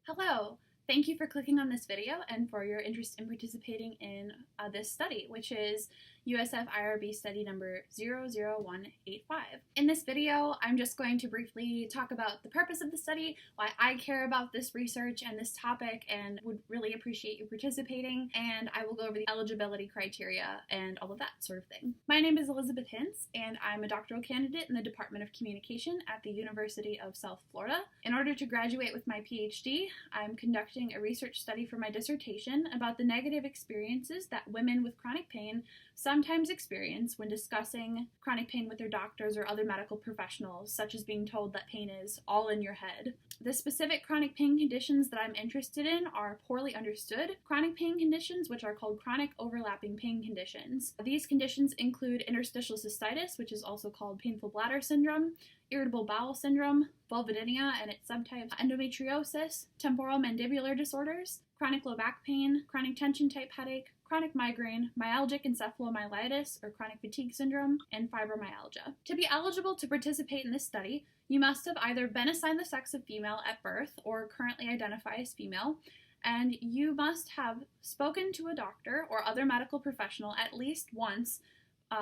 Hello! Thank you for clicking on this video and for your interest in participating in this study, which is USF IRB Study number 00185. In this video, I'm just going to briefly talk about the purpose of the study, why I care about this research and this topic and would really appreciate you participating, and I will go over the eligibility criteria and all of that sort of thing. My name is Elizabeth Hintz, and I'm a doctoral candidate in the Department of Communication at the University of South Florida. In order to graduate with my PhD, I'm conducting a research study for my dissertation about the negative experiences that women with chronic pain sometimes experience when discussing chronic pain with their doctors or other medical professionals, such as being told that pain is all in your head. The specific chronic pain conditions that I'm interested in are poorly understood chronic pain conditions, which are called chronic overlapping pain conditions. These conditions include interstitial cystitis, which is also called painful bladder syndrome, irritable bowel syndrome, vulvodynia and its subtypes, endometriosis, temporomandibular disorders, chronic low back pain, chronic tension type headache, chronic migraine, myalgic encephalomyelitis or chronic fatigue syndrome, and fibromyalgia. To be eligible to participate in this study, you must have either been assigned the sex of female at birth or currently identify as female, and you must have spoken to a doctor or other medical professional at least once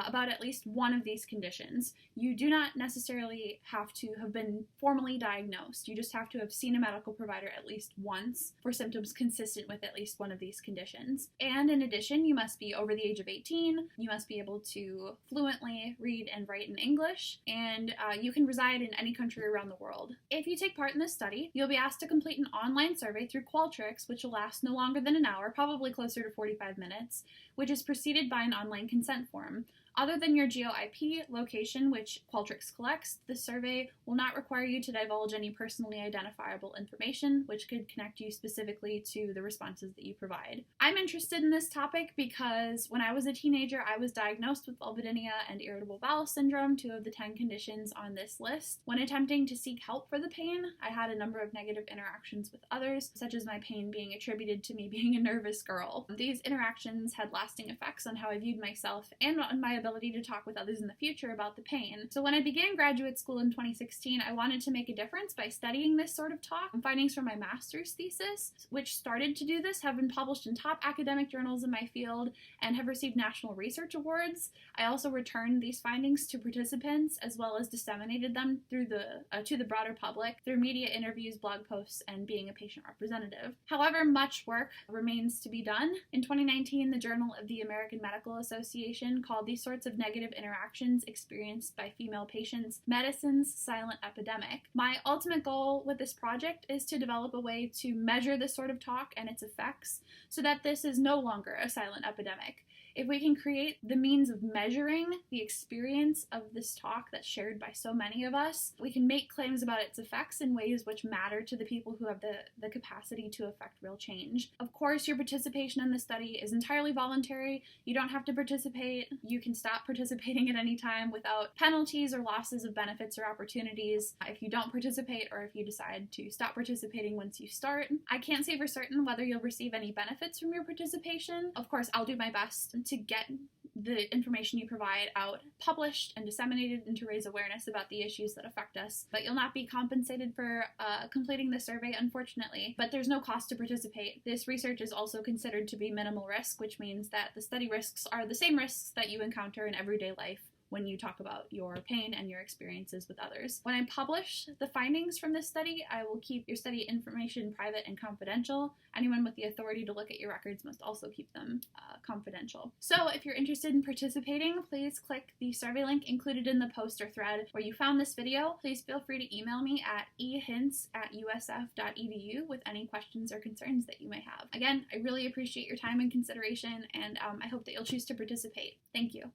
about at least one of these conditions. You do not necessarily have to have been formally diagnosed. You just have to have seen a medical provider at least once for symptoms consistent with at least one of these conditions. And in addition, you must be over the age of 18, you must be able to fluently read and write in English, and you can reside in any country around the world. If you take part in this study, you'll be asked to complete an online survey through Qualtrics, which will last no longer than an hour, probably closer to 45 minutes, which is preceded by an online consent form. Other than your geo-IP location, which Qualtrics collects, the survey will not require you to divulge any personally identifiable information, which could connect you specifically to the responses that you provide. I'm interested in this topic because when I was a teenager, I was diagnosed with vulvodynia and irritable bowel syndrome, 2 of the 10 conditions on this list. When attempting to seek help for the pain, I had a number of negative interactions with others, such as my pain being attributed to me being a nervous girl. These interactions had lasting effects on how I viewed myself and on my ability to talk with others in the future about the pain. So when I began graduate school in 2016, I wanted to make a difference by studying this sort of talk. Findings from my master's thesis, which started to do this, have been published in top academic journals in my field and have received national research awards. I also returned these findings to participants as well as disseminated them through to the broader public through media interviews, blog posts, and being a patient representative. However, much work remains to be done. In 2019, the Journal of the American Medical Association called these sorts of negative interactions experienced by female patients medicine's silent epidemic. My ultimate goal with this project is to develop a way to measure this sort of talk and its effects so that this is no longer a silent epidemic. If we can create the means of measuring the experience of this talk that's shared by so many of us, we can make claims about its effects in ways which matter to the people who have the capacity to affect real change. Of course, your participation in the study is entirely voluntary. You don't have to participate. You can stop participating at any time without penalties or losses of benefits or opportunities if you don't participate or if you decide to stop participating once you start. I can't say for certain whether you'll receive any benefits from your participation. Of course, I'll do my best to get the information you provide out published and disseminated and to raise awareness about the issues that affect us. But you'll not be compensated for completing the survey, unfortunately. But there's no cost to participate. This research is also considered to be minimal risk, which means that the study risks are the same risks that you encounter in everyday life when you talk about your pain and your experiences with others. When I publish the findings from this study, I will keep your study information private and confidential. Anyone with the authority to look at your records must also keep them confidential. So if you're interested in participating, please click the survey link included in the post or thread where you found this video. Please feel free to email me at ehintz@usf.edu with any questions or concerns that you may have. Again, I really appreciate your time and consideration, and I hope that you'll choose to participate. Thank you.